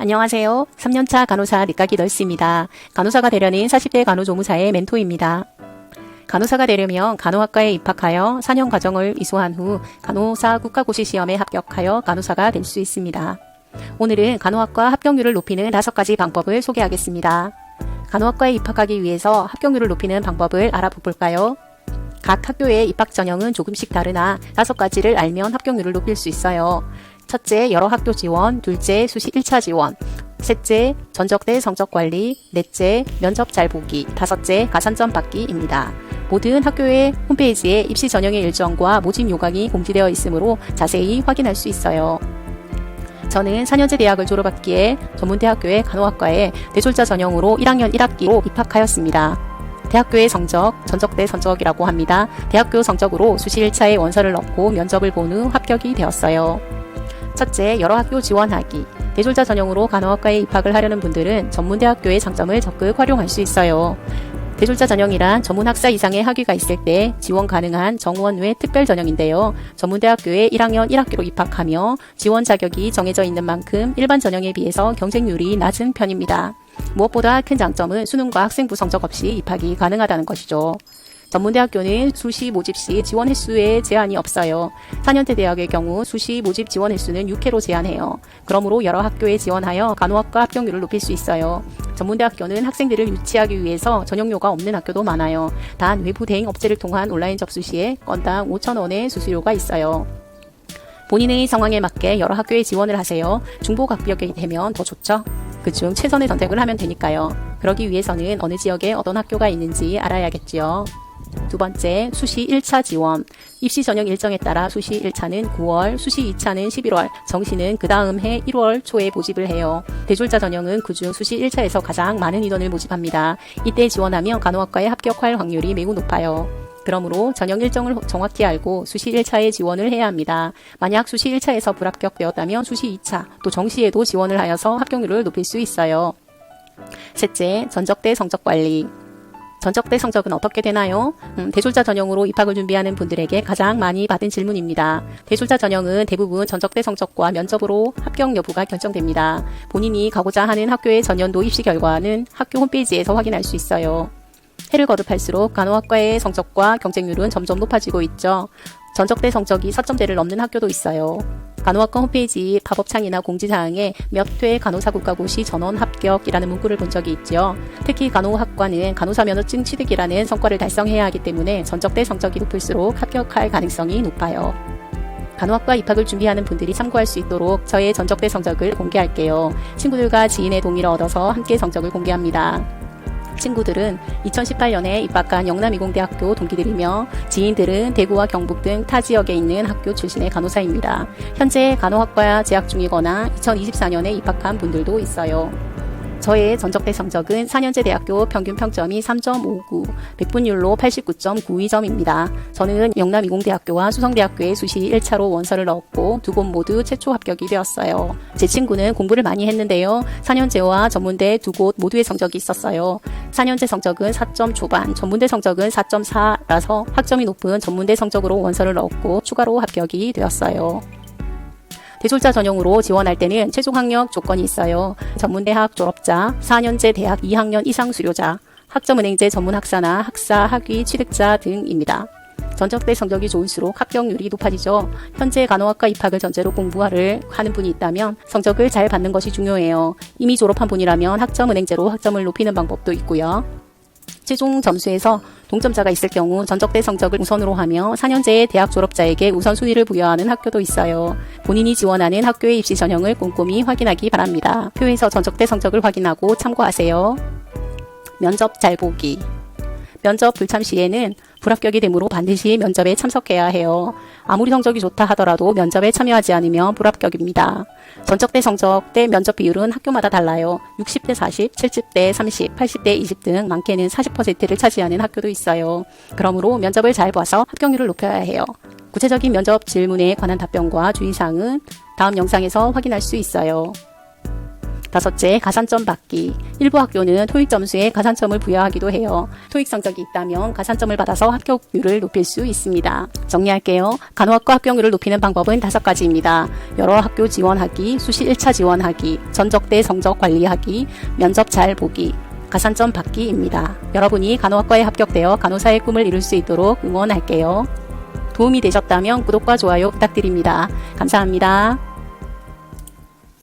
안녕하세요. 3년차 간호사 늦가기 널스입니다. 간호사가 되려는 40대 간호조무사의 멘토입니다. 간호사가 되려면 간호학과에 입학하여 4년 과정을 이수한 후 간호사 국가고시 시험에 합격하여 간호사가 될 수 있습니다. 오늘은 간호학과 합격률을 높이는 5가지 방법을 소개하겠습니다. 간호학과에 입학하기 위해서 합격률을 높이는 방법을 알아볼까요? 각 학교의 입학 전형은 조금씩 다르나 5가지를 알면 합격률을 높일 수 있어요. 첫째, 여러 학교 지원. 둘째, 수시 1차 지원. 셋째, 전적대 성적관리. 넷째, 면접 잘 보기. 다섯째, 가산점 받기입니다. 모든 학교의 홈페이지에 입시 전형의 일정과 모집 요강이 공지되어 있으므로 자세히 확인할 수 있어요. 저는 4년제 대학을 졸업했기에 전문대학교의 간호학과에 대졸자 전형으로 1학년 1학기로 입학하였습니다. 대학교의 성적, 전적대 성적이라고 합니다. 대학교 성적으로 수시 1차에 원서를 넣고 면접을 본 후 합격이 되었어요. 첫째, 여러 학교 지원하기. 대졸자 전형으로 간호학과에 입학을 하려는 분들은 전문대학교의 장점을 적극 활용할 수 있어요. 대졸자 전형이란 전문학사 이상의 학위가 있을 때 지원 가능한 정원 외 특별 전형인데요. 전문대학교에 1학년 1학기로 입학하며 지원 자격이 정해져 있는 만큼 일반 전형에 비해서 경쟁률이 낮은 편입니다. 무엇보다 큰 장점은 수능과 학생부 성적 없이 입학이 가능하다는 것이죠. 전문대학교는 수시 모집 시 지원 횟수에 제한이 없어요. 4년제 대학의 경우 수시 모집 지원 횟수는 6회로 제한해요. 그러므로 여러 학교에 지원하여 간호학과 합격률을 높일 수 있어요. 전문대학교는 학생들을 유치하기 위해서 전형료가 없는 학교도 많아요. 단 외부 대행 업체를 통한 온라인 접수 시에 건당 5,000원의 수수료가 있어요. 본인의 상황에 맞게 여러 학교에 지원을 하세요. 중복 합격이 되면 더 좋죠. 그중 최선의 선택을 하면 되니까요. 그러기 위해서는 어느 지역에 어떤 학교가 있는지 알아야겠지요. 두 번째, 수시 1차 지원. 입시 전형 일정에 따라 수시 1차는 9월, 수시 2차는 11월, 정시는 그 다음 해 1월 초에 모집을 해요. 대졸자 전형은 그중 수시 1차에서 가장 많은 인원을 모집합니다. 이때 지원하면 간호학과에 합격할 확률이 매우 높아요. 그러므로 전형 일정을 정확히 알고 수시 1차에 지원을 해야 합니다. 만약 수시 1차에서 불합격되었다면 수시 2차, 또 정시에도 지원을 하여서 합격률을 높일 수 있어요. 셋째, 전적대 성적관리. 전적대 성적은 어떻게 되나요? 대졸자 전형으로 입학을 준비하는 분들에게 가장 많이 받은 질문입니다. 대졸자 전형은 대부분 전적대 성적과 면접으로 합격 여부가 결정됩니다. 본인이 가고자 하는 학교의 전년도 입시 결과는 학교 홈페이지에서 확인할 수 있어요. 해를 거듭할수록 간호학과의 성적과 경쟁률은 점점 높아지고 있죠. 전적대 성적이 4점대를 넘는 학교도 있어요. 간호학과 홈페이지 팝업창이나 공지사항에 몇 회 간호사 국가고시 전원 합격이라는 문구를 본 적이 있죠. 특히 간호학과는 간호사 면허증 취득이라는 성과를 달성해야 하기 때문에 전적대 성적이 높을수록 합격할 가능성이 높아요. 간호학과 입학을 준비하는 분들이 참고할 수 있도록 저의 전적대 성적을 공개할게요. 친구들과 지인의 동의를 얻어서 함께 성적을 공개합니다. 친구들은 2018년에 입학한 영남이공대학교 동기들이며 지인들은 대구와 경북 등 타 지역에 있는 학교 출신의 간호사입니다. 현재 간호학과 재학 중이거나 2024년에 입학한 분들도 있어요. 저의 전적대 성적은 4년제 대학교 평균 평점이 3.59, 백분율로 89.92점입니다. 저는 영남이공대학교와 수성대학교에 수시 1차로 원서를 넣었고 두 곳 모두 최초 합격이 되었어요. 제 친구는 공부를 많이 했는데요. 4년제와 전문대 두 곳 모두의 성적이 있었어요. 4년제 성적은 4점 초반, 전문대 성적은 4.4라서 학점이 높은 전문대 성적으로 원서를 넣었고 추가로 합격이 되었어요. 대졸자 전형으로 지원할 때는 최종 학력 조건이 있어요. 전문대학 졸업자, 4년제 대학 2학년 이상 수료자, 학점은행제 전문학사나 학사, 학위, 취득자 등입니다. 전적대 성적이 좋을수록 합격률이 높아지죠. 현재 간호학과 입학을 전제로 공부를 하는 분이 있다면 성적을 잘 받는 것이 중요해요. 이미 졸업한 분이라면 학점은행제로 학점을 높이는 방법도 있고요. 최종 점수에서 동점자가 있을 경우 전적대 성적을 우선으로 하며 4년제의 대학 졸업자에게 우선순위를 부여하는 학교도 있어요. 본인이 지원하는 학교의 입시 전형을 꼼꼼히 확인하기 바랍니다. 학교에서 전적대 성적을 확인하고 참고하세요. 면접 잘 보기. 면접 불참 시에는 불합격이 되므로 반드시 면접에 참석해야 해요. 아무리 성적이 좋다 하더라도 면접에 참여하지 않으면 불합격입니다. 전적대 성적 대 면접 비율은 학교마다 달라요. 60대 40, 70대 30, 80대 20 등 많게는 40%를 차지하는 학교도 있어요. 그러므로 면접을 잘 봐서 합격률을 높여야 해요. 구체적인 면접 질문에 관한 답변과 주의사항은 다음 영상에서 확인할 수 있어요. 다섯째, 가산점 받기. 일부 학교는 토익 점수에 가산점을 부여하기도 해요. 토익 성적이 있다면 가산점을 받아서 합격률을 높일 수 있습니다. 정리할게요. 간호학과 합격률을 높이는 방법은 5가지입니다. 여러 학교 지원하기, 수시 1차 지원하기, 전적대 성적 관리하기, 면접 잘 보기, 가산점 받기입니다. 여러분이 간호학과에 합격되어 간호사의 꿈을 이룰 수 있도록 응원할게요. 도움이 되셨다면 구독과 좋아요 부탁드립니다. 감사합니다.